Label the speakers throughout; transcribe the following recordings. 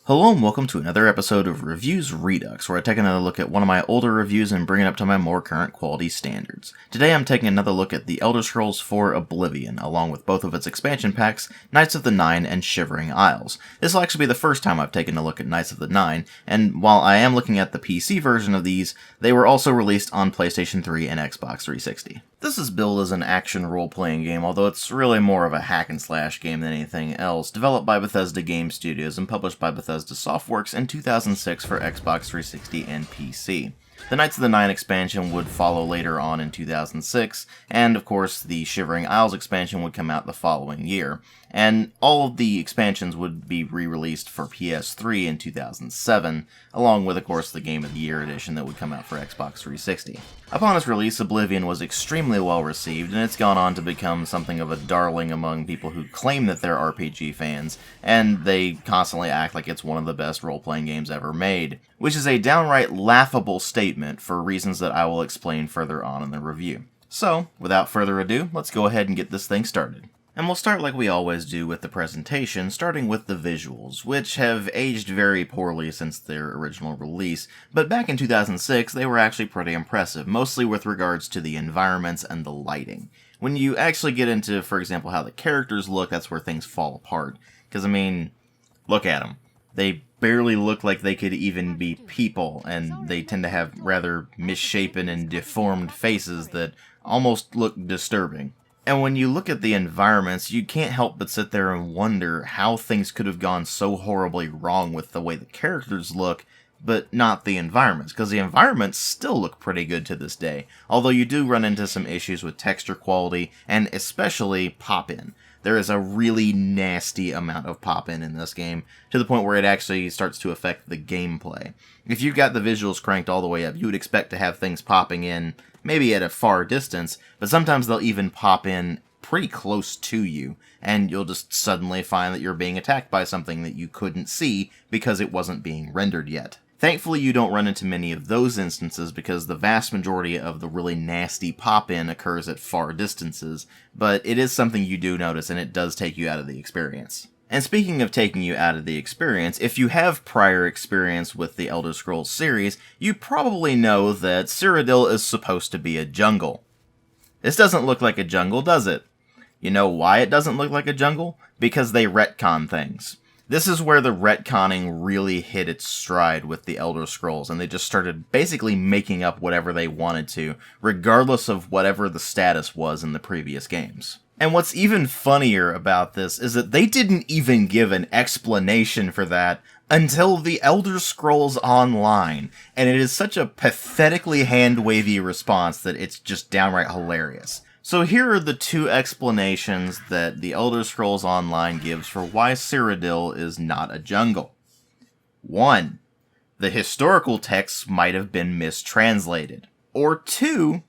Speaker 1: Hello and welcome to another episode of Reviews Redux, where I take another look at one of my older reviews and bring it up to my more current quality standards. Today I'm taking another look at The Elder Scrolls IV Oblivion, along with both of its expansion packs, Knights of the Nine and Shivering Isles. This will actually be the first time I've taken a look at Knights of the Nine, and while I am looking at the PC version of these, they were also released on PlayStation 3 and Xbox 360. This is billed as an action role-playing game, although it's really more of a hack-and-slash game than anything else, developed by Bethesda Game Studios and published by Bethesda Softworks in 2006 for Xbox 360 and PC. The Knights of the Nine expansion would follow later on in 2006, and of course the Shivering Isles expansion would come out the following year. And all of the expansions would be re-released for PS3 in 2007, along with, of course, the Game of the Year edition that would come out for Xbox 360. Upon its release, Oblivion was extremely well received, and it's gone on to become something of a darling among people who claim that they're RPG fans, and they constantly act like it's one of the best role-playing games ever made, which is a downright laughable statement for reasons that I will explain further on in the review. So, without further ado, let's go ahead and get this thing started. And we'll start like we always do with the presentation, starting with the visuals, which have aged very poorly since their original release, but back in 2006 they were actually pretty impressive, mostly with regards to the environments and the lighting. When you actually get into, for example, how the characters look, that's where things fall apart. Because, I mean, look at them. They barely look like they could even be people, and they tend to have rather misshapen and deformed faces that almost look disturbing. And when you look at the environments, you can't help but sit there and wonder how things could have gone so horribly wrong with the way the characters look, but not the environments, because the environments still look pretty good to this day, although you do run into some issues with texture quality, and especially pop-in. There is a really nasty amount of pop-in in this game, to the point where it actually starts to affect the gameplay. If you've got the visuals cranked all the way up, you would expect to have things popping in, maybe at a far distance, but sometimes they'll even pop in pretty close to you, and you'll just suddenly find that you're being attacked by something that you couldn't see because it wasn't being rendered yet. Thankfully, you don't run into many of those instances because the vast majority of the really nasty pop-in occurs at far distances, but it is something you do notice and it does take you out of the experience. And speaking of taking you out of the experience, if you have prior experience with the Elder Scrolls series, you probably know that Cyrodiil is supposed to be a jungle. This doesn't look like a jungle, does it? You know why it doesn't look like a jungle? Because they retcon things. This is where the retconning really hit its stride with the Elder Scrolls, and they just started basically making up whatever they wanted to, regardless of whatever the status was in the previous games. And what's even funnier about this is that they didn't even give an explanation for that until the Elder Scrolls Online, and it is such a pathetically hand-wavy response that it's just downright hilarious. So here are the two explanations that the Elder Scrolls Online gives for why Cyrodiil is not a jungle. 1. The historical texts might have been mistranslated. Or 2.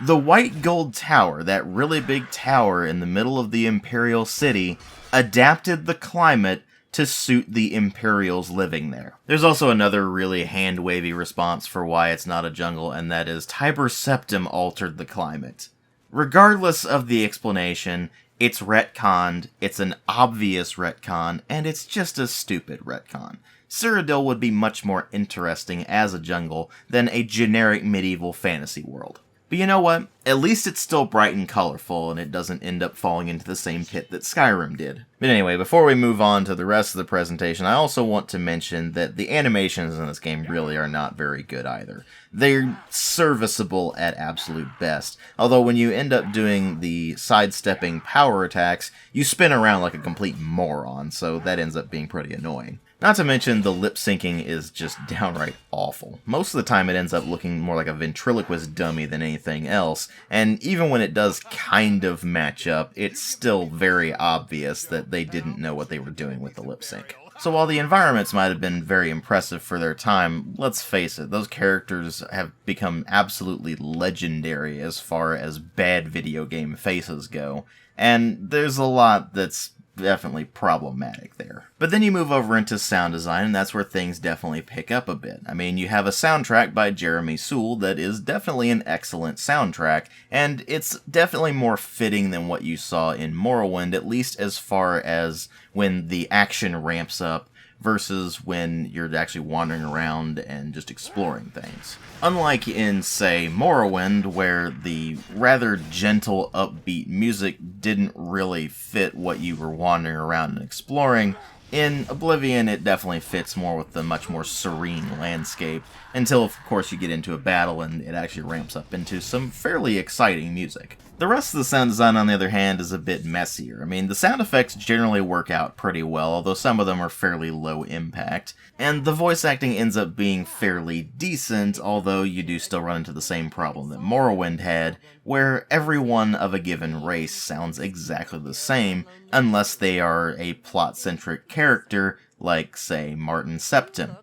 Speaker 1: The White Gold Tower, that really big tower in the middle of the Imperial City, adapted the climate to suit the Imperials living there. There's also another really hand-wavy response for why it's not a jungle, and that is Tiber Septim altered the climate. Regardless of the explanation, it's retconned, it's an obvious retcon, and it's just a stupid retcon. Cyrodiil would be much more interesting as a jungle than a generic medieval fantasy world. But you know what? At least it's still bright and colorful, and it doesn't end up falling into the same pit that Skyrim did. But anyway, before we move on to the rest of the presentation, I also want to mention that the animations in this game really are not very good either. They're serviceable at absolute best, although when you end up doing the sidestepping power attacks, you spin around like a complete moron, so that ends up being pretty annoying. Not to mention, the lip syncing is just downright awful. Most of the time it ends up looking more like a ventriloquist dummy than anything else, and even when it does kind of match up, it's still very obvious that they didn't know what they were doing with the lip sync. So while the environments might have been very impressive for their time, let's face it, those characters have become absolutely legendary as far as bad video game faces go, and there's a lot that's definitely problematic there. But then you move over into sound design, and that's where things definitely pick up a bit. I mean, you have a soundtrack by Jeremy Soule that is definitely an excellent soundtrack, and it's definitely more fitting than what you saw in Morrowind, at least as far as when the action ramps up versus when you're actually wandering around and just exploring things. Unlike in, say, Morrowind, where the rather gentle, upbeat music didn't really fit what you were wandering around and exploring, in Oblivion it definitely fits more with the much more serene landscape, until of course you get into a battle and it actually ramps up into some fairly exciting music. The rest of the sound design, on the other hand, is a bit messier. I mean, the sound effects generally work out pretty well, although some of them are fairly low impact, and the voice acting ends up being fairly decent, although you do still run into the same problem that Morrowind had, where everyone of a given race sounds exactly the same, unless they are a plot-centric character, like, say, Martin Septim.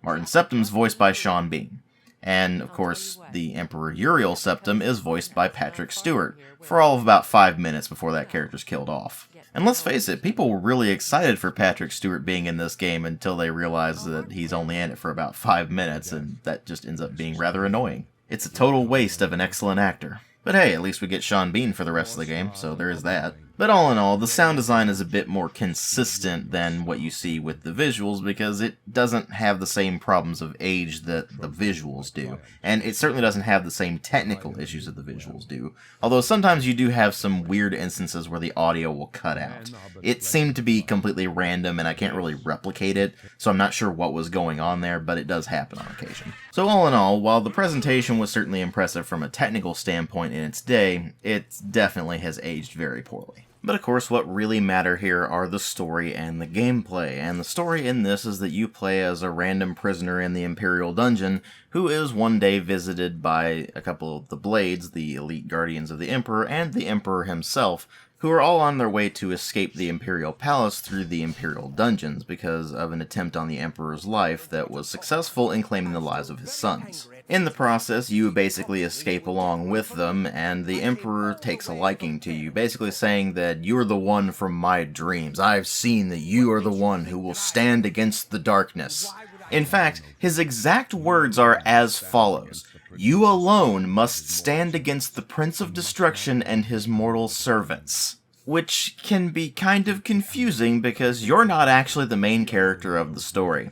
Speaker 1: Martin Septim's voiced by Sean Bean. And, of course, the Emperor Uriel Septim is voiced by Patrick Stewart, for all of about 5 minutes before that character's killed off. And let's face it, people were really excited for Patrick Stewart being in this game until they realize that he's only in it for about 5 minutes, and that just ends up being rather annoying. It's a total waste of an excellent actor. But hey, at least we get Sean Bean for the rest of the game, so there is that. But all in all, the sound design is a bit more consistent than what you see with the visuals, because it doesn't have the same problems of age that the visuals do. And it certainly doesn't have the same technical issues that the visuals do. Although sometimes you do have some weird instances where the audio will cut out. It seemed to be completely random, and I can't really replicate it, so I'm not sure what was going on there, but it does happen on occasion. So all in all, while the presentation was certainly impressive from a technical standpoint in its day, it definitely has aged very poorly. But of course, what really matter here are the story and the gameplay, and the story in this is that you play as a random prisoner in the Imperial Dungeon who is one day visited by a couple of the Blades, the elite guardians of the Emperor, and the Emperor himself, who are all on their way to escape the Imperial Palace through the Imperial Dungeons because of an attempt on the Emperor's life that was successful in claiming the lives of his sons. In the process, you basically escape along with them, and the Emperor takes a liking to you, basically saying that you're the one from my dreams. I've seen that you are the one who will stand against the darkness. In fact, his exact words are as follows: "You alone must stand against the Prince of Destruction and his mortal servants." Which can be kind of confusing because you're not actually the main character of the story.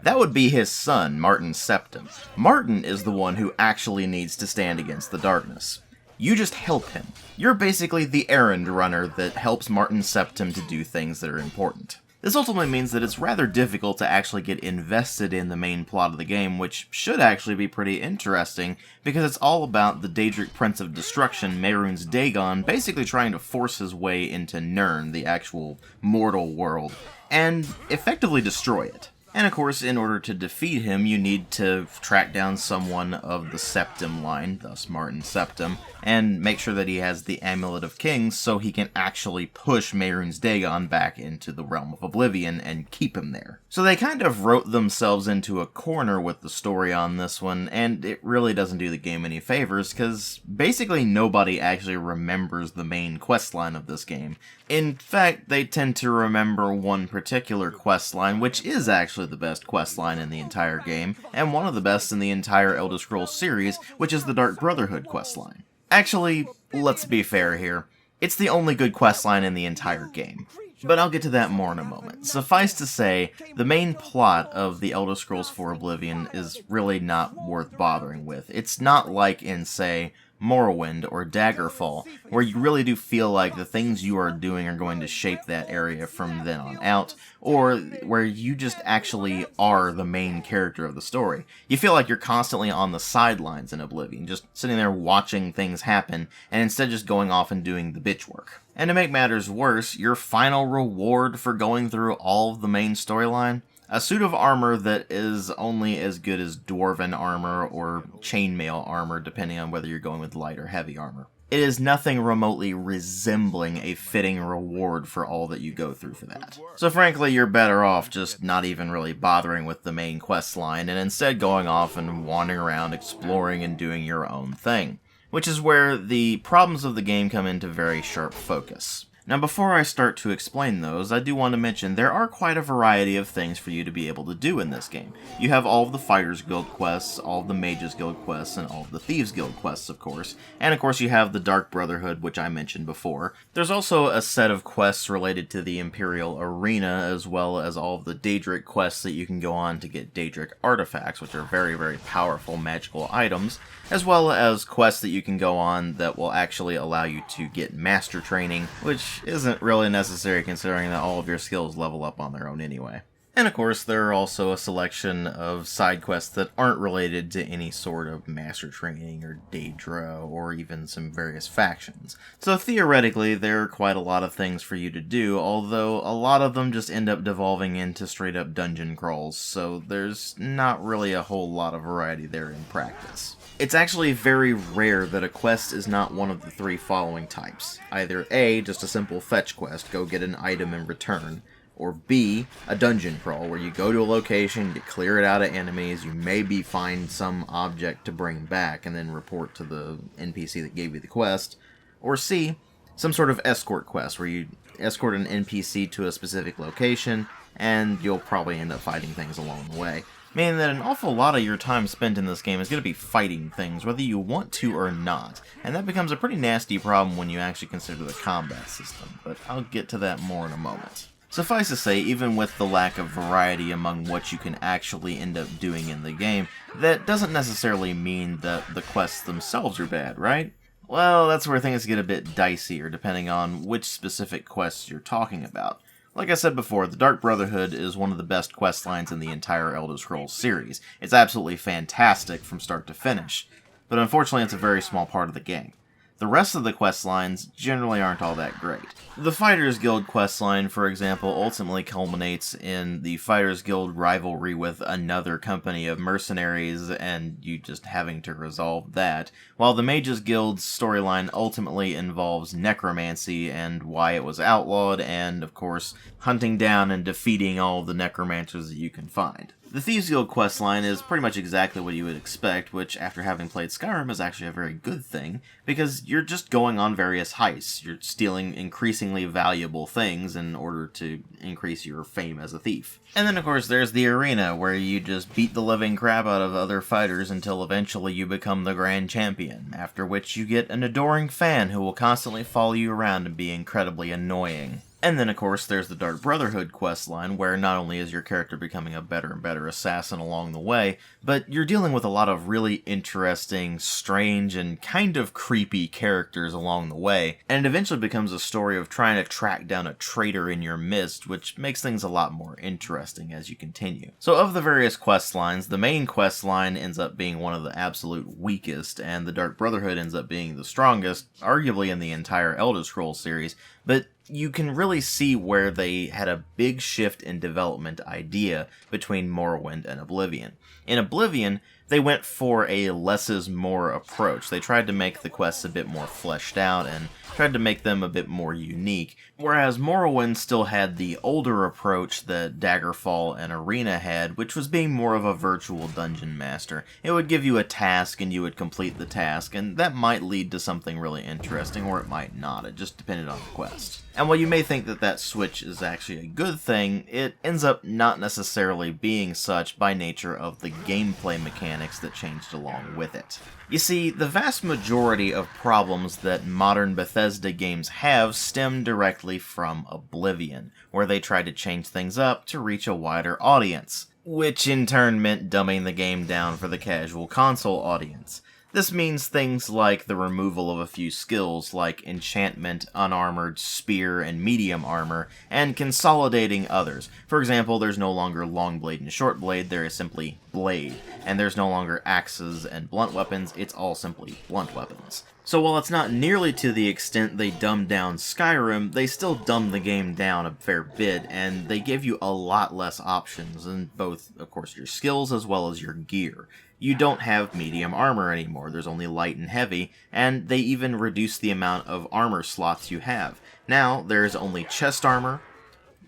Speaker 1: That would be his son, Martin Septim. Martin is the one who actually needs to stand against the darkness. You just help him. You're basically the errand runner that helps Martin Septim to do things that are important. This ultimately means that it's rather difficult to actually get invested in the main plot of the game, which should actually be pretty interesting, because it's all about the Daedric Prince of Destruction, Mehrunes Dagon, basically trying to force his way into Nirn, the actual mortal world, and effectively destroy it. And of course, in order to defeat him, you need to track down someone of the Septim line, thus Martin Septim, and make sure that he has the Amulet of Kings so he can actually push Mehrunes Dagon back into the realm of Oblivion and keep him there. So they kind of wrote themselves into a corner with the story on this one, and it really doesn't do the game any favors, because basically nobody actually remembers the main questline of this game. In fact, they tend to remember one particular questline, which is actually the best questline in the entire game, and one of the best in the entire Elder Scrolls series, which is the Dark Brotherhood questline. Actually, let's be fair here. It's the only good questline in the entire game. But I'll get to that more in a moment. Suffice to say, the main plot of the Elder Scrolls IV Oblivion is really not worth bothering with. It's not like in, say, Morrowind or Daggerfall, where you really do feel like the things you are doing are going to shape that area from then on out, or where you just actually are the main character of the story. You feel like you're constantly on the sidelines in Oblivion, just sitting there watching things happen, and instead just going off and doing the bitch work. And to make matters worse, your final reward for going through all of the main storyline? A suit of armor that is only as good as dwarven armor or chainmail armor, depending on whether you're going with light or heavy armor. It is nothing remotely resembling a fitting reward for all that you go through for that. So frankly, you're better off just not even really bothering with the main quest line, and instead going off and wandering around, exploring, and doing your own thing. Which is where the problems of the game come into very sharp focus. Now before I start to explain those, I do want to mention there are quite a variety of things for you to be able to do in this game. You have all of the Fighters Guild quests, all of the Mages Guild quests, and all of the Thieves Guild quests, of course. And of course you have the Dark Brotherhood, which I mentioned before. There's also a set of quests related to the Imperial Arena, as well as all of the Daedric quests that you can go on to get Daedric artifacts, which are very, very powerful magical items, as well as quests that you can go on that will actually allow you to get master training, which isn't really necessary considering that all of your skills level up on their own anyway. And of course, there are also a selection of side quests that aren't related to any sort of master training or Daedra or even some various factions. So theoretically, there are quite a lot of things for you to do, although a lot of them just end up devolving into straight up dungeon crawls, so there's not really a whole lot of variety there in practice. It's actually very rare that a quest is not one of the three following types. Either A, just a simple fetch quest, go get an item in return, or B, a dungeon crawl, where you go to a location, you clear it out of enemies, you maybe find some object to bring back and then report to the NPC that gave you the quest, or C, some sort of escort quest, where you escort an NPC to a specific location, and you'll probably end up fighting things along the way. Meaning that an awful lot of your time spent in this game is going to be fighting things, whether you want to or not, and that becomes a pretty nasty problem when you actually consider the combat system, but I'll get to that more in a moment. Suffice to say, even with the lack of variety among what you can actually end up doing in the game, that doesn't necessarily mean that the quests themselves are bad, right? Well, that's where things get a bit dicier, depending on which specific quests you're talking about. Like I said before, the Dark Brotherhood is one of the best quest lines in the entire Elder Scrolls series. It's absolutely fantastic from start to finish, but unfortunately it's a very small part of the game. The rest of the quest lines generally aren't all that great. The Fighters Guild quest line, for example, ultimately culminates in the Fighters Guild rivalry with another company of mercenaries and you just having to resolve that, while the Mages Guild's storyline ultimately involves necromancy and why it was outlawed and, of course, hunting down and defeating all of the necromancers that you can find. The Thieves Guild questline is pretty much exactly what you would expect, which, after having played Skyrim, is actually a very good thing, because you're just going on various heists. You're stealing increasingly valuable things in order to increase your fame as a thief. And then, of course, there's the arena, where you just beat the living crap out of other fighters until eventually you become the grand champion, after which you get an adoring fan who will constantly follow you around and be incredibly annoying. And then, of course, there's the Dark Brotherhood questline, where not only is your character becoming a better and better assassin along the way, but you're dealing with a lot of really interesting, strange, and kind of creepy characters along the way, and it eventually becomes a story of trying to track down a traitor in your midst, which makes things a lot more interesting as you continue. So of the various questlines, the main questline ends up being one of the absolute weakest, and the Dark Brotherhood ends up being the strongest, arguably in the entire Elder Scrolls series, but you can really see where they had a big shift in development idea between Morrowind and Oblivion. In Oblivion, they went for a less is more approach. They tried to make the quests a bit more fleshed out and tried to make them a bit more unique, whereas Morrowind still had the older approach that Daggerfall and Arena had, which was being more of a virtual dungeon master. It would give you a task and you would complete the task, and that might lead to something really interesting, or it might not. It just depended on the quest. And while you may think that that switch is actually a good thing, it ends up not necessarily being such by nature of the gameplay mechanics that changed along with it. You see, the vast majority of problems that modern Bethesda games have stem directly from Oblivion, where they tried to change things up to reach a wider audience, which in turn meant dumbing the game down for the casual console audience. This means things like the removal of a few skills like enchantment, unarmored, spear, and medium armor, and consolidating others. For example, there's no longer long blade and short blade, there is simply blade, and there's no longer axes and blunt weapons, it's all simply blunt weapons. So while it's not nearly to the extent they dumbed down Skyrim, they still dumbed the game down a fair bit, and they give you a lot less options in both, of course, your skills as well as your gear. You don't have medium armor anymore, there's only light and heavy, and they even reduce the amount of armor slots you have. Now, there's only chest armor,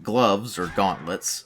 Speaker 1: gloves or gauntlets,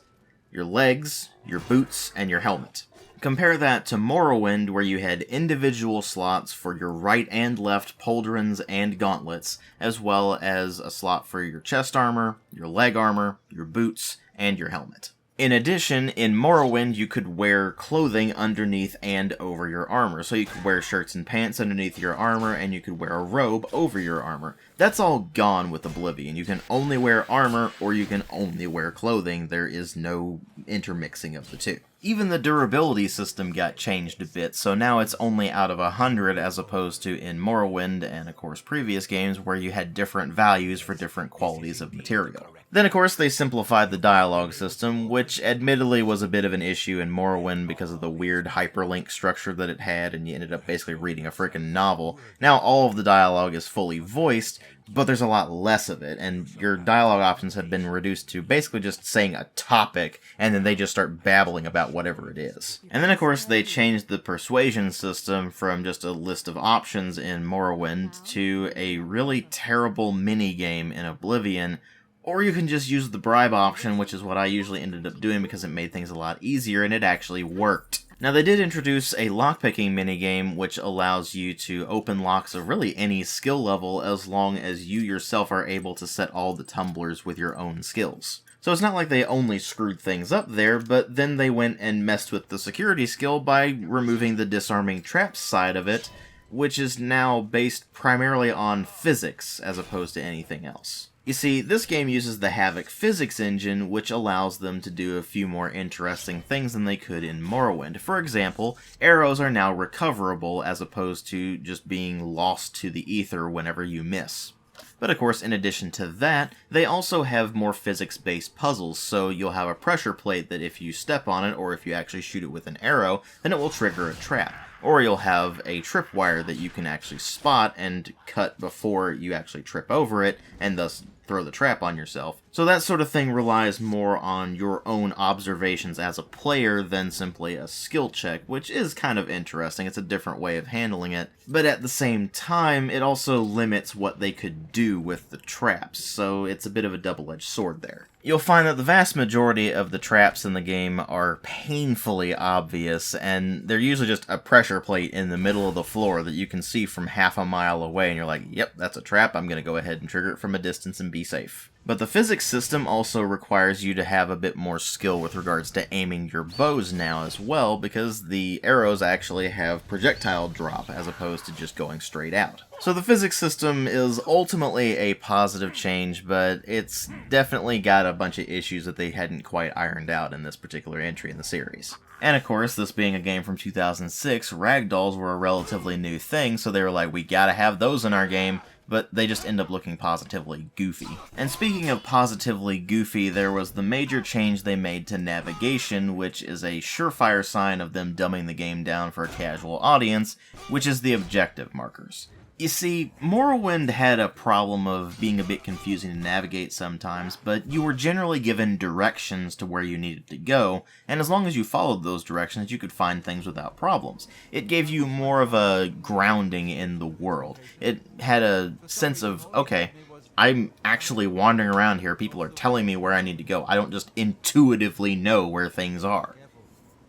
Speaker 1: your legs, your boots, and your helmet. Compare that to Morrowind, where you had individual slots for your right and left pauldrons and gauntlets, as well as a slot for your chest armor, your leg armor, your boots, and your helmet. In addition, in Morrowind, you could wear clothing underneath and over your armor. So you could wear shirts and pants underneath your armor, and you could wear a robe over your armor. That's all gone with Oblivion. You can only wear armor, or you can only wear clothing. There is no intermixing of the two. Even the durability system got changed a bit, so now it's only out of 100 as opposed to in Morrowind and, of course, previous games where you had different values for different qualities of material. Then, of course, they simplified the dialogue system, which admittedly was a bit of an issue in Morrowind because of the weird hyperlink structure that it had, and you ended up basically reading a frickin' novel. Now all of the dialogue is fully voiced, but there's a lot less of it, and your dialogue options have been reduced to basically just saying a topic, and then they just start babbling about whatever it is. And then, of course, they changed the persuasion system from just a list of options in Morrowind to a really terrible mini-game in Oblivion, or you can just use the bribe option, which is what I usually ended up doing because it made things a lot easier, and it actually worked. Now, they did introduce a lockpicking minigame, which allows you to open locks of really any skill level as long as you yourself are able to set all the tumblers with your own skills. So it's not like they only screwed things up there, but then they went and messed with the security skill by removing the disarming traps side of it, which is now based primarily on physics as opposed to anything else. You see, this game uses the Havoc physics engine, which allows them to do a few more interesting things than they could in Morrowind. For example, arrows are now recoverable as opposed to just being lost to the ether whenever you miss. But of course, in addition to that, they also have more physics-based puzzles, so you'll have a pressure plate that if you step on it, or if you actually shoot it with an arrow, then it will trigger a trap. Or you'll have a tripwire that you can actually spot and cut before you actually trip over it, and thus throw the trap on yourself. So that sort of thing relies more on your own observations as a player than simply a skill check, which is kind of interesting. It's a different way of handling it. But at the same time, it also limits what they could do with the traps, so it's a bit of a double-edged sword there. You'll find that the vast majority of the traps in the game are painfully obvious, and they're usually just a pressure plate in the middle of the floor that you can see from half a mile away, and you're like, yep, that's a trap, I'm gonna go ahead and trigger it from a distance and be safe. But the physics system also requires you to have a bit more skill with regards to aiming your bows now as well, because the arrows actually have projectile drop as opposed to just going straight out. So the physics system is ultimately a positive change, but it's definitely got a bunch of issues that they hadn't quite ironed out in this particular entry in the series. And of course, this being a game from 2006, ragdolls were a relatively new thing, so they were like, we gotta have those in our game, but they just end up looking positively goofy. And speaking of positively goofy, there was the major change they made to navigation, which is a surefire sign of them dumbing the game down for a casual audience, which is the objective markers. You see, Morrowind had a problem of being a bit confusing to navigate sometimes, but you were generally given directions to where you needed to go, and as long as you followed those directions, you could find things without problems. It gave you more of a grounding in the world. It had a sense of, okay, I'm actually wandering around here, people are telling me where I need to go, I don't just intuitively know where things are.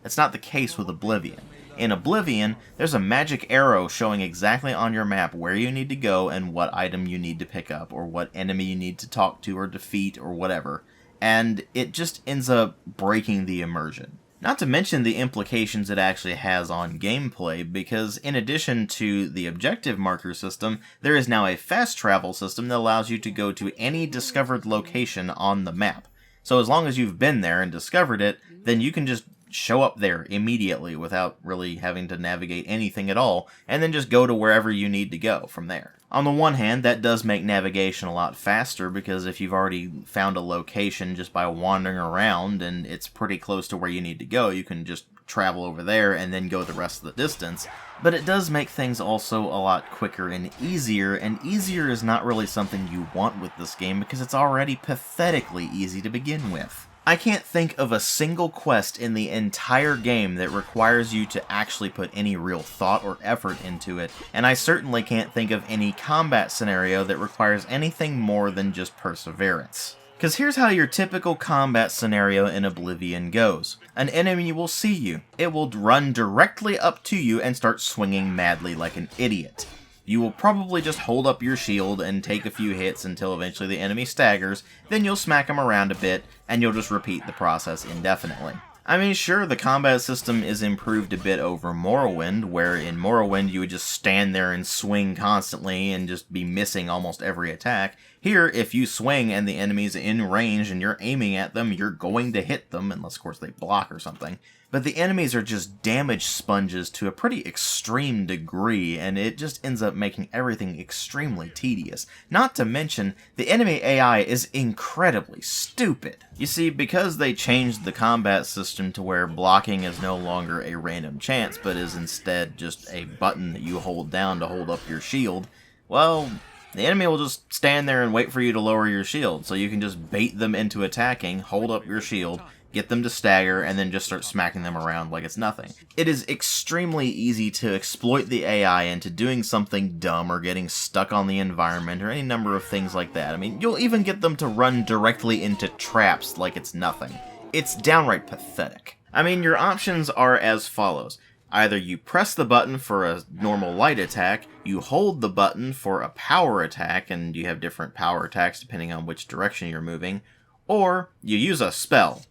Speaker 1: That's not the case with Oblivion. In Oblivion, there's a magic arrow showing exactly on your map where you need to go and what item you need to pick up, or what enemy you need to talk to or defeat or whatever, and it just ends up breaking the immersion. Not to mention the implications it actually has on gameplay, because in addition to the objective marker system, there is now a fast travel system that allows you to go to any discovered location on the map. So as long as you've been there and discovered it, then you can just show up there immediately without really having to navigate anything at all, and then just go to wherever you need to go from there. On the one hand, that does make navigation a lot faster, because if you've already found a location just by wandering around and it's pretty close to where you need to go, you can just travel over there and then go the rest of the distance. But it does make things also a lot quicker and easier is not really something you want with this game because it's already pathetically easy to begin with. I can't think of a single quest in the entire game that requires you to actually put any real thought or effort into it, and I certainly can't think of any combat scenario that requires anything more than just perseverance. Because here's how your typical combat scenario in Oblivion goes. An enemy will see you. It will run directly up to you and start swinging madly like an idiot. You will probably just hold up your shield and take a few hits until eventually the enemy staggers, then you'll smack him around a bit, and you'll just repeat the process indefinitely. I mean, sure, the combat system is improved a bit over Morrowind, where in Morrowind you would just stand there and swing constantly and just be missing almost every attack. Here, if you swing and the enemy's in range and you're aiming at them, you're going to hit them, unless of course they block or something. But the enemies are just damage sponges to a pretty extreme degree, and it just ends up making everything extremely tedious. Not to mention, the enemy AI is incredibly stupid. You see, because they changed the combat system to where blocking is no longer a random chance, but is instead just a button that you hold down to hold up your shield, well, the enemy will just stand there and wait for you to lower your shield, so you can just bait them into attacking, hold up your shield, get them to stagger, and then just start smacking them around like it's nothing. It is extremely easy to exploit the AI into doing something dumb or getting stuck on the environment or any number of things like that. I mean, you'll even get them to run directly into traps like it's nothing. It's downright pathetic. I mean, your options are as follows. Either you press the button for a normal light attack, you hold the button for a power attack, and you have different power attacks depending on which direction you're moving, or you use a spell.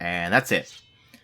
Speaker 1: And that's it.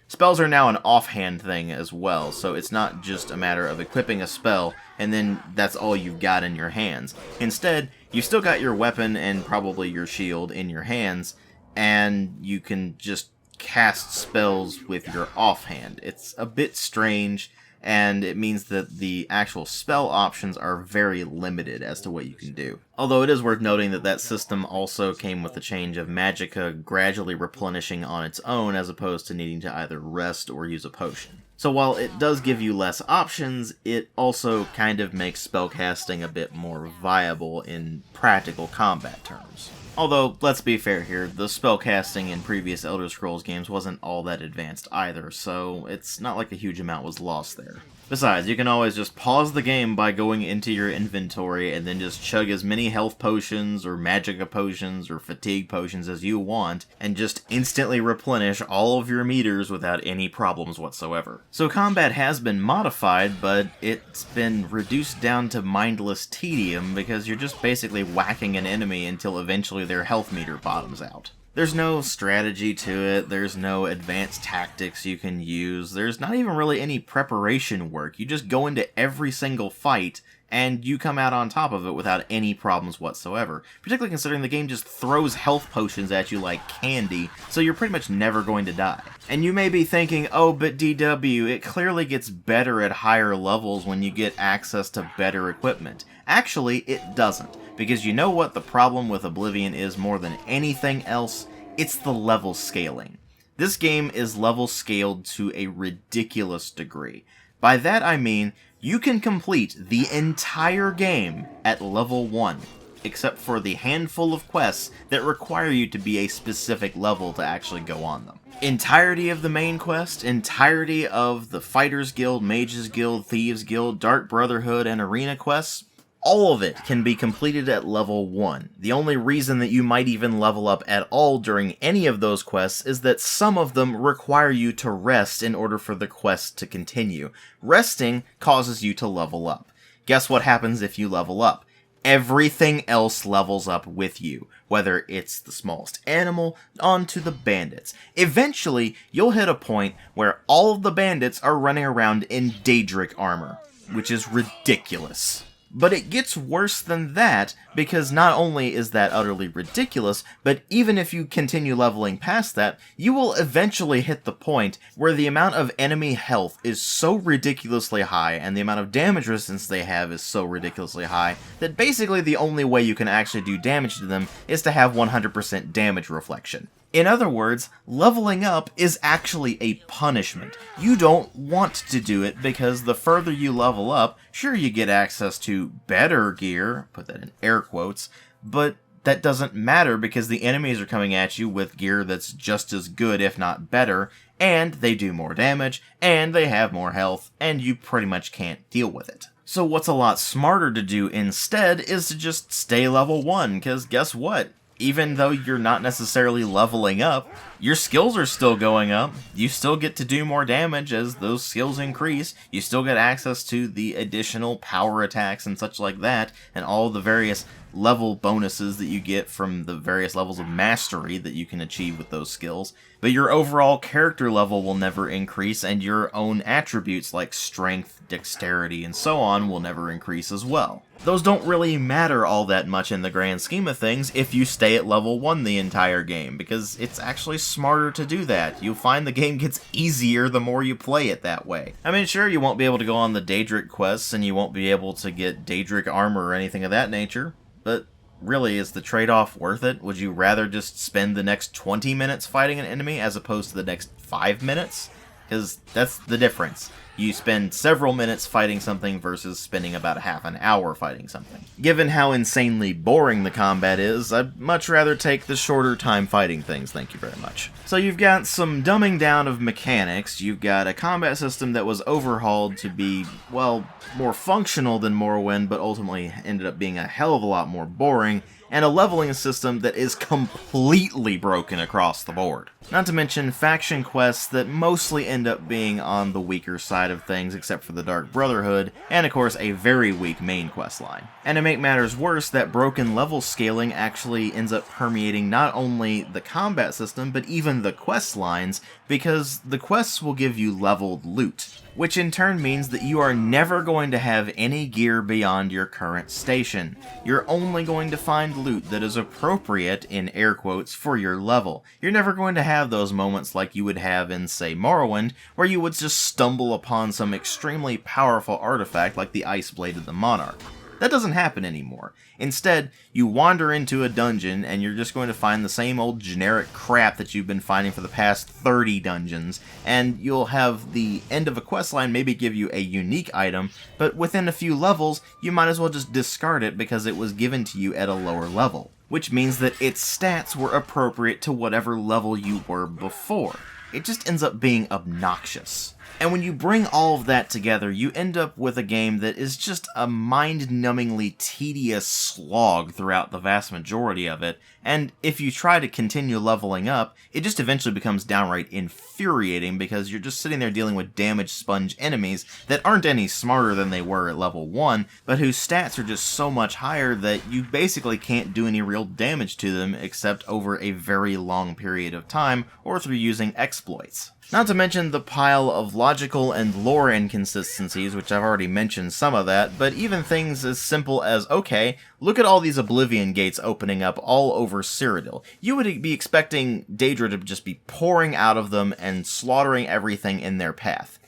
Speaker 1: Spells are now an offhand thing as well, so it's not just a matter of equipping a spell and then that's all you've got in your hands. Instead, you've still got your weapon and probably your shield in your hands, and you can just cast spells with your offhand. It's a bit strange, and it means that the actual spell options are very limited as to what you can do. Although it is worth noting that that system also came with the change of magicka gradually replenishing on its own as opposed to needing to either rest or use a potion. So while it does give you less options, it also kind of makes spellcasting a bit more viable in practical combat terms. Although, let's be fair here, the spellcasting in previous Elder Scrolls games wasn't all that advanced either, so it's not like a huge amount was lost there. Besides, you can always just pause the game by going into your inventory and then just chug as many health potions or magicka potions or fatigue potions as you want, and just instantly replenish all of your meters without any problems whatsoever. So combat has been modified, but it's been reduced down to mindless tedium because you're just basically whacking an enemy until eventually their health meter bottoms out. There's no strategy to it, there's no advanced tactics you can use, there's not even really any preparation work. You just go into every single fight, and you come out on top of it without any problems whatsoever. Particularly considering the game just throws health potions at you like candy, so you're pretty much never going to die. And you may be thinking, oh, but DW, it clearly gets better at higher levels when you get access to better equipment. Actually, it doesn't. Because you know what the problem with Oblivion is more than anything else? It's the level scaling. This game is level scaled to a ridiculous degree. By that I mean, you can complete the entire game at level 1, except for the handful of quests that require you to be a specific level to actually go on them. Entirety of the main quest, entirety of the Fighters Guild, Mages Guild, Thieves Guild, Dark Brotherhood, and Arena quests, all of it can be completed at level 1. The only reason that you might even level up at all during any of those quests is that some of them require you to rest in order for the quest to continue. Resting causes you to level up. Guess what happens if you level up? Everything else levels up with you, whether it's the smallest animal, onto the bandits. Eventually, you'll hit a point where all of the bandits are running around in Daedric armor, which is ridiculous. But it gets worse than that, because not only is that utterly ridiculous, but even if you continue leveling past that, you will eventually hit the point where the amount of enemy health is so ridiculously high, and the amount of damage resistance they have is so ridiculously high, that basically the only way you can actually do damage to them is to have 100% damage reflection. In other words, leveling up is actually a punishment. You don't want to do it because the further you level up, sure you get access to better gear, put that in air quotes, but that doesn't matter because the enemies are coming at you with gear that's just as good if not better, and they do more damage, and they have more health, and you pretty much can't deal with it. So what's a lot smarter to do instead is to just stay level 1, because guess what? even though you're not necessarily leveling up, your skills are still going up. You still get to do more damage as those skills increase. You still get access to the additional power attacks and such like that, and all the various level bonuses that you get from the various levels of mastery that you can achieve with those skills. But your overall character level will never increase, and your own attributes like strength, dexterity, and so on will never increase as well. Those don't really matter all that much in the grand scheme of things if you stay at level 1 the entire game, because it's actually smarter to do that. You'll find the game gets easier the more you play it that way. I mean, sure, you won't be able to go on the Daedric quests, and you won't be able to get Daedric armor or anything of that nature, but really, is the trade-off worth it? Would you rather just spend the next 20 minutes fighting an enemy as opposed to the next 5 minutes? Because that's the difference. You spend several minutes fighting something versus spending about half an hour fighting something. Given how insanely boring the combat is, I'd much rather take the shorter time fighting things, thank you very much. So you've got some dumbing down of mechanics, you've got a combat system that was overhauled to be, well, more functional than Morrowind, but ultimately ended up being a hell of a lot more boring, and a leveling system that is completely broken across the board. Not to mention faction quests that mostly end up being on the weaker side of things except for the Dark Brotherhood, and of course a very weak main quest line. And to make matters worse, that broken level scaling actually ends up permeating not only the combat system, but even the quest lines, because the quests will give you leveled loot, which in turn means that you are never going to have any gear beyond your current station. You're only going to find loot that is appropriate, in air quotes, for your level. You're never going to have those moments like you would have in, say, Morrowind, where you would just stumble upon some extremely powerful artifact like the Ice Blade of the Monarch. That doesn't happen anymore. Instead, you wander into a dungeon and you're just going to find the same old generic crap that you've been finding for the past 30 dungeons, and you'll have the end of a questline maybe give you a unique item, but within a few levels, you might as well just discard it because it was given to you at a lower level, which means that its stats were appropriate to whatever level you were before. It just ends up being obnoxious. And when you bring all of that together, you end up with a game that is just a mind-numbingly tedious slog throughout the vast majority of it, and if you try to continue leveling up, it just eventually becomes downright infuriating because you're just sitting there dealing with damage sponge enemies that aren't any smarter than they were at level 1, but whose stats are just so much higher that you basically can't do any real damage to them except over a very long period of time or through using exploits. Not to mention the pile of logical and lore inconsistencies, which I've already mentioned some of that, but even things as simple as, okay, look at all these Oblivion gates opening up all over Cyrodiil. You would be expecting Daedra to just be pouring out of them and slaughtering everything in their path.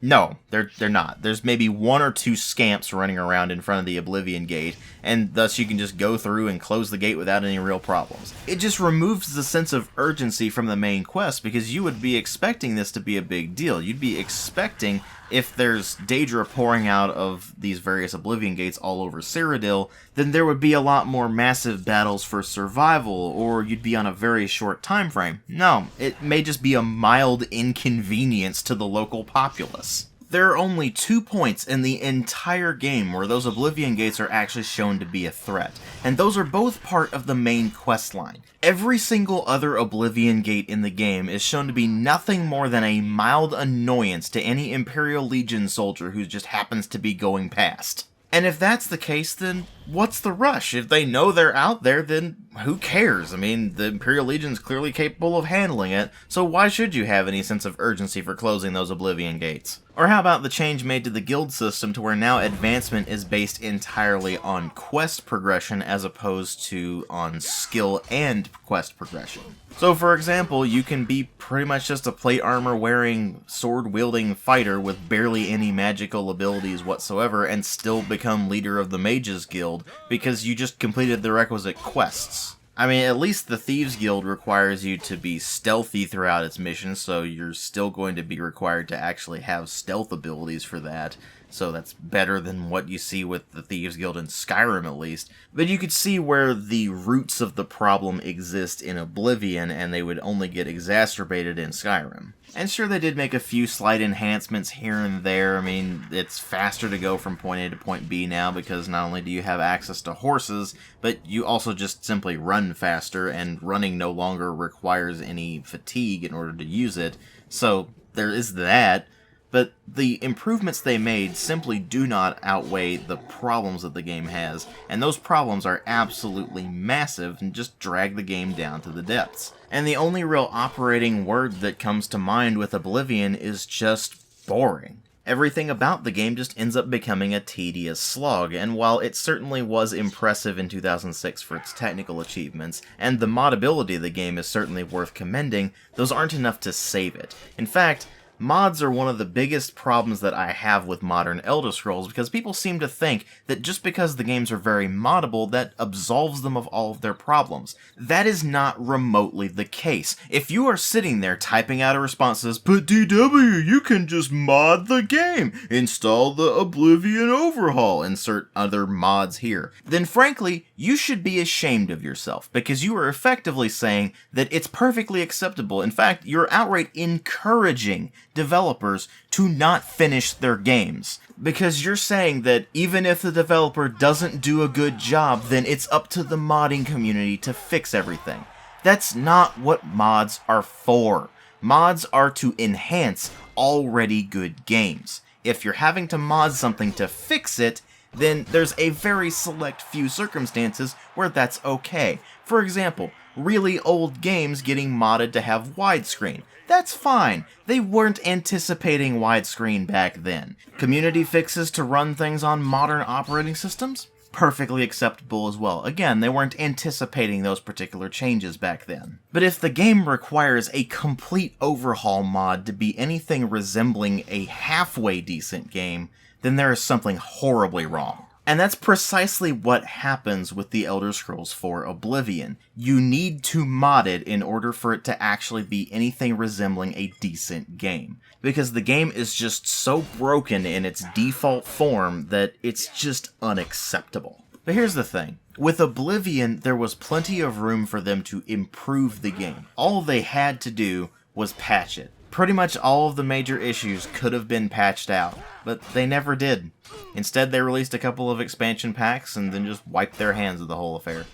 Speaker 1: No, they're not. There's maybe one or two scamps running around in front of the Oblivion gate, and thus you can just go through and close the gate without any real problems. It just removes the sense of urgency from the main quest, because you would be expecting this to be a big deal. You'd be expecting, if there's Daedra pouring out of these various Oblivion gates all over Cyrodiil, then there would be a lot more massive battles for survival, or you'd be on a very short time frame. No, it may just be a mild inconvenience to the local populace. There are only 2 points in the entire game where those Oblivion gates are actually shown to be a threat, and those are both part of the main questline. Every single other Oblivion gate in the game is shown to be nothing more than a mild annoyance to any Imperial Legion soldier who just happens to be going past. And if that's the case, then what's the rush? If they know they're out there, then who cares? I mean, the Imperial Legion's clearly capable of handling it, so why should you have any sense of urgency for closing those Oblivion gates? Or how about the change made to the guild system to where now advancement is based entirely on quest progression as opposed to on skill and quest progression? So for example, you can be pretty much just a plate armor wearing, sword wielding fighter with barely any magical abilities whatsoever and still become leader of the Mages Guild because you just completed the requisite quests. I mean, at least the Thieves Guild requires you to be stealthy throughout its mission, so you're still going to be required to actually have stealth abilities for that. So that's better than what you see with the Thieves Guild in Skyrim, at least. But you could see where the roots of the problem exist in Oblivion, and they would only get exacerbated in Skyrim. And sure, they did make a few slight enhancements here and there. I mean, it's faster to go from point A to point B now, because not only do you have access to horses, but you also just simply run run faster, and running no longer requires any fatigue in order to use it, so there is that. But the improvements they made simply do not outweigh the problems that the game has, and those problems are absolutely massive and just drag the game down to the depths. And the only real operating word that comes to mind with Oblivion is just boring. Everything about the game just ends up becoming a tedious slog, and while it certainly was impressive in 2006 for its technical achievements, and the modability of the game is certainly worth commending, those aren't enough to save it. In fact, mods are one of the biggest problems that I have with modern Elder Scrolls, because people seem to think that just because the games are very moddable, that absolves them of all of their problems. That is not remotely the case. If you are sitting there typing out a response that says, "But DW, you can just mod the game, install the Oblivion overhaul, insert other mods here," then frankly, you should be ashamed of yourself, because you are effectively saying that it's perfectly acceptable. In fact, you're outright encouraging developers to not finish their games. Because you're saying that even if the developer doesn't do a good job, then it's up to the modding community to fix everything. That's not what mods are for. Mods are to enhance already good games. If you're having to mod something to fix it, then there's a very select few circumstances where that's okay. For example, really old games getting modded to have widescreen. That's fine. They weren't anticipating widescreen back then. Community fixes to run things on modern operating systems? Perfectly acceptable as well. Again, they weren't anticipating those particular changes back then. But if the game requires a complete overhaul mod to be anything resembling a halfway decent game, then there is something horribly wrong. And that's precisely what happens with the Elder Scrolls IV Oblivion. You need to mod it in order for it to actually be anything resembling a decent game. Because the game is just so broken in its default form that it's just unacceptable. But here's the thing. With Oblivion, there was plenty of room for them to improve the game. All they had to do was patch it. Pretty much all of the major issues could have been patched out, but they never did. Instead, they released a couple of expansion packs and then just wiped their hands of the whole affair.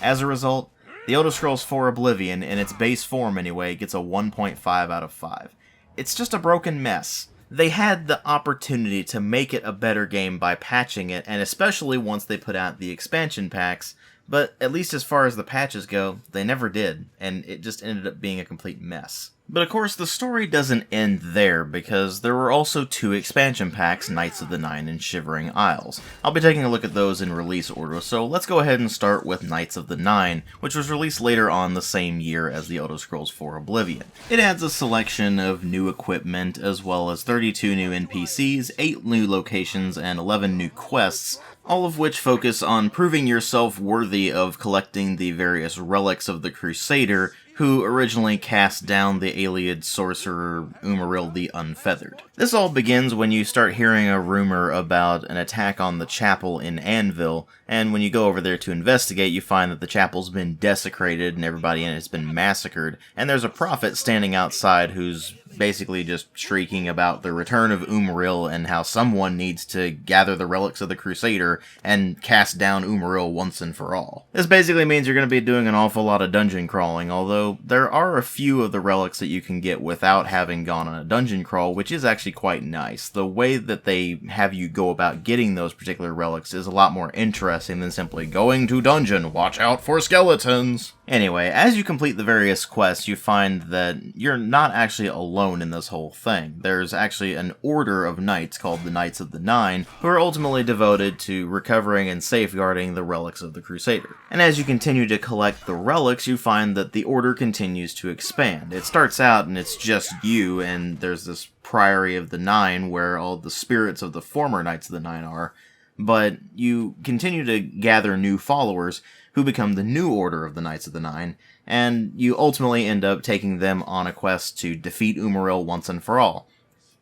Speaker 1: As a result, the Elder Scrolls IV Oblivion, in its base form anyway, gets a 1.5 out of 5. It's just a broken mess. They had the opportunity to make it a better game by patching it, and especially once they put out the expansion packs, but at least as far as the patches go, they never did, and it just ended up being a complete mess. But of course, the story doesn't end there, because there were also 2 expansion packs, Knights of the Nine and Shivering Isles. I'll be taking a look at those in release order, so let's go ahead and start with Knights of the Nine, which was released later on the same year as the Elder Scrolls IV Oblivion. It adds a selection of new equipment, as well as 32 new NPCs, 8 new locations, and 11 new quests, all of which focus on proving yourself worthy of collecting the various relics of the Crusader, who originally cast down the Ayleid sorcerer Umaril the Unfeathered. This all begins when you start hearing a rumor about an attack on the chapel in Anvil, and when you go over there to investigate, you find that the chapel's been desecrated and everybody in it has been massacred, and there's a prophet standing outside who's basically just shrieking about the return of Umaril and how someone needs to gather the relics of the Crusader and cast down Umaril once and for all. This basically means you're going to be doing an awful lot of dungeon crawling, although there are a few of the relics that you can get without having gone on a dungeon crawl, which is actually quite nice. The way that they have you go about getting those particular relics is a lot more interesting than simply going to dungeon, watch out for skeletons. Anyway, as you complete the various quests, you find that you're not actually alone in this whole thing. There's actually an order of knights called the Knights of the Nine, who are ultimately devoted to recovering and safeguarding the relics of the Crusader. And as you continue to collect the relics, you find that the order continues to expand. It starts out and it's just you, and there's this Priory of the Nine where all the spirits of the former Knights of the Nine are, but you continue to gather new followers who become the new Order of the Knights of the Nine, and you ultimately end up taking them on a quest to defeat Umaril once and for all,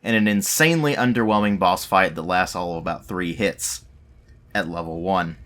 Speaker 1: in an insanely underwhelming boss fight that lasts all of about 3 hits at level 1.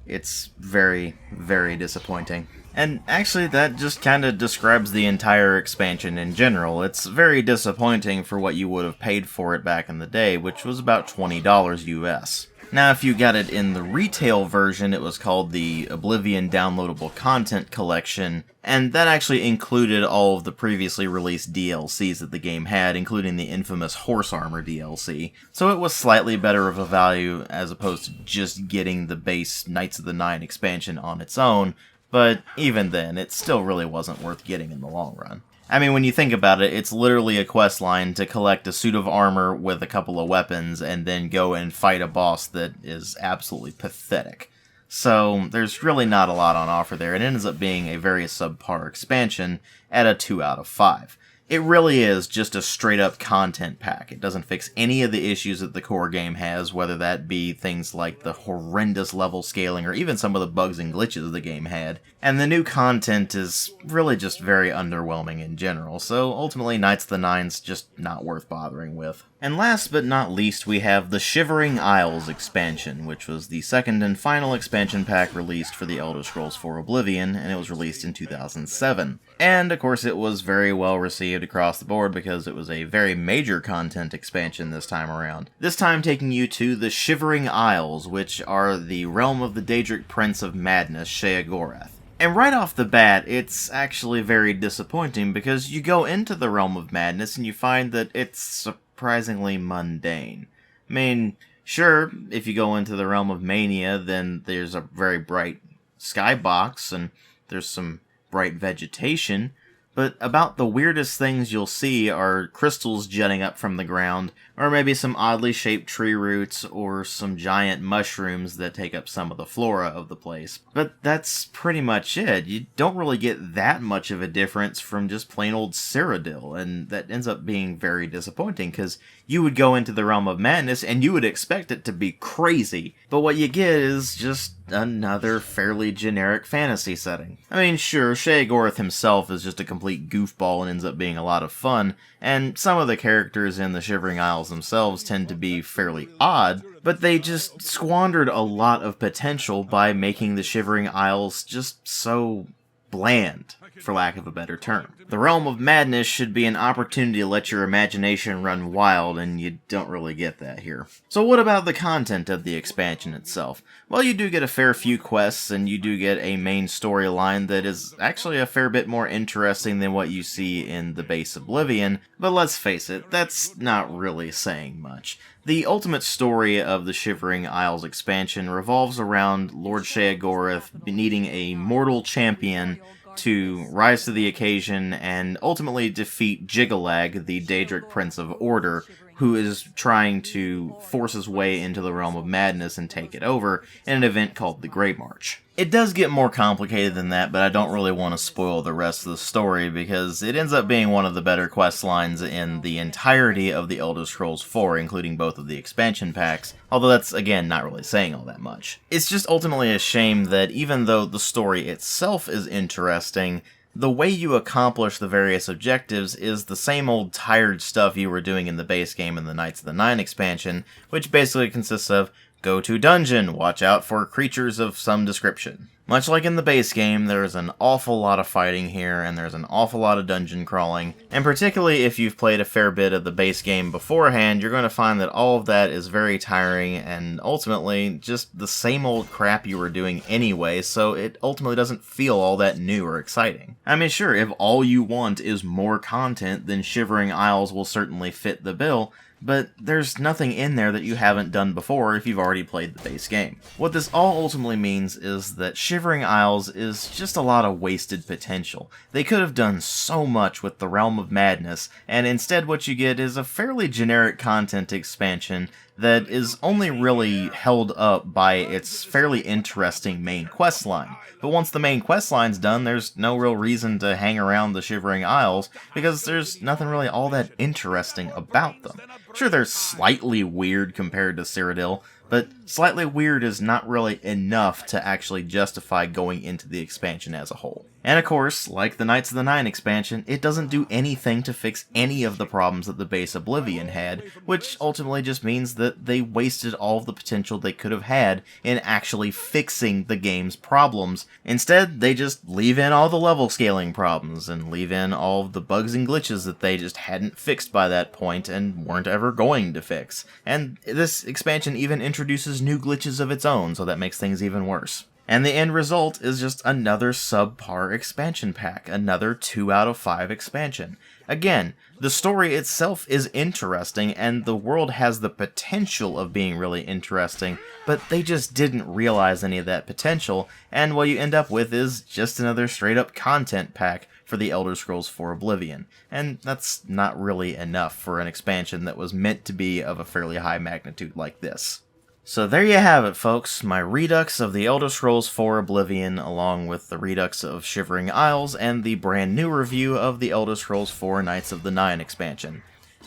Speaker 1: It's very, very disappointing. And actually, that just kind of describes the entire expansion in general. It's very disappointing for what you would have paid for it back in the day, which was about $20 US. Now, if you got it in the retail version, it was called the Oblivion Downloadable Content Collection, and that actually included all of the previously released DLCs that the game had, including the infamous Horse Armor DLC. So it was slightly better of a value as opposed to just getting the base Knights of the Nine expansion on its own, but even then, it still really wasn't worth getting in the long run. I mean, when you think about it, it's literally a quest line to collect a suit of armor with a couple of weapons and then go and fight a boss that is absolutely pathetic. So, there's really not a lot on offer there. It ends up being a very subpar expansion at a 2 out of 5. It really is just a straight-up content pack. It doesn't fix any of the issues that the core game has, whether that be things like the horrendous level scaling or even some of the bugs and glitches the game had. And the new content is really just very underwhelming in general, so ultimately Knights of the Nine's just not worth bothering with. And last but not least, we have the Shivering Isles expansion, which was the second and final expansion pack released for the Elder Scrolls IV Oblivion, and it was released in 2007. And, of course, it was very well received across the board because it was a very major content expansion this time around. This time taking you to the Shivering Isles, which are the realm of the Daedric Prince of Madness, Sheogorath. And right off the bat, it's actually very disappointing because you go into the Realm of Madness and you find that it's surprisingly mundane. I mean, sure, if you go into the Realm of Mania, then there's a very bright skybox and there's some bright vegetation, but about the weirdest things you'll see are crystals jutting up from the ground, or maybe some oddly shaped tree roots, or some giant mushrooms that take up some of the flora of the place. But that's pretty much it. You don't really get that much of a difference from just plain old Cyrodiil, and that ends up being very disappointing, because you would go into the Realm of Madness and you would expect it to be crazy, but what you get is just another fairly generic fantasy setting. I mean, sure, Sheogorath himself is just a complete goofball and ends up being a lot of fun, and some of the characters in the Shivering Isles themselves tend to be fairly odd, but they just squandered a lot of potential by making the Shivering Isles just so bland, for lack of a better term. The Realm of Madness should be an opportunity to let your imagination run wild, and you don't really get that here. So what about the content of the expansion itself? Well, you do get a fair few quests, and you do get a main storyline that is actually a fair bit more interesting than what you see in the base Oblivion, but let's face it, that's not really saying much. The ultimate story of the Shivering Isles expansion revolves around Lord Sheogorath needing a mortal champion to rise to the occasion and ultimately defeat Jiggalag, the Daedric Prince of Order, who is trying to force his way into the Realm of Madness and take it over in an event called the Grey March. It does get more complicated than that, but I don't really want to spoil the rest of the story because it ends up being one of the better quest lines in the entirety of the Elder Scrolls IV, including both of the expansion packs, although that's, again, not really saying all that much. It's just ultimately a shame that even though the story itself is interesting, the way you accomplish the various objectives is the same old tired stuff you were doing in the base game in the Knights of the Nine expansion, which basically consists of go to dungeon, watch out for creatures of some description. Much like in the base game, there's an awful lot of fighting here, and there's an awful lot of dungeon crawling, and particularly if you've played a fair bit of the base game beforehand, you're going to find that all of that is very tiring, and ultimately just the same old crap you were doing anyway, so it ultimately doesn't feel all that new or exciting. I mean, sure, if all you want is more content, then Shivering Isles will certainly fit the bill, but there's nothing in there that you haven't done before if you've already played the base game. What this all ultimately means is that Shivering Isles is just a lot of wasted potential. They could have done so much with the Realm of Madness, and instead what you get is a fairly generic content expansion that is only really held up by its fairly interesting main questline. But once the main questline's done, there's no real reason to hang around the Shivering Isles, because there's nothing really all that interesting about them. Sure, they're slightly weird compared to Cyrodiil, but slightly weird is not really enough to actually justify going into the expansion as a whole. And of course, like the Knights of the Nine expansion, it doesn't do anything to fix any of the problems that the base Oblivion had, which ultimately just means that they wasted all of the potential they could have had in actually fixing the game's problems. Instead, they just leave in all the level scaling problems, and leave in all of the bugs and glitches that they just hadn't fixed by that point and weren't ever going to fix. And this expansion even introduced introduces new glitches of its own, so that makes things even worse. And the end result is just another subpar expansion pack, another 2 out of 5 expansion. Again, the story itself is interesting, and the world has the potential of being really interesting, but they just didn't realize any of that potential, and what you end up with is just another straight-up content pack for the Elder Scrolls 4 Oblivion. And that's not really enough for an expansion that was meant to be of a fairly high magnitude like this. So there you have it, folks, my redux of the Elder Scrolls 4 Oblivion, along with the redux of Shivering Isles, and the brand new review of the Elder Scrolls 4 Knights of the Nine expansion.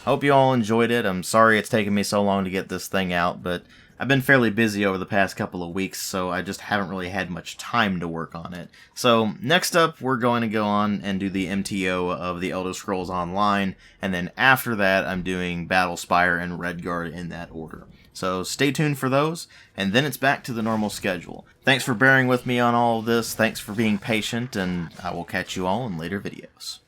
Speaker 1: Hope you all enjoyed it. I'm sorry it's taken me so long to get this thing out, but I've been fairly busy over the past couple of weeks, so I just haven't really had much time to work on it. So next up, we're going to go on and do the MTO of the Elder Scrolls Online, and then after that, I'm doing Battlespire and Redguard in that order. So stay tuned for those, and then it's back to the normal schedule. Thanks for bearing with me on all of this, thanks for being patient, and I will catch you all in later videos.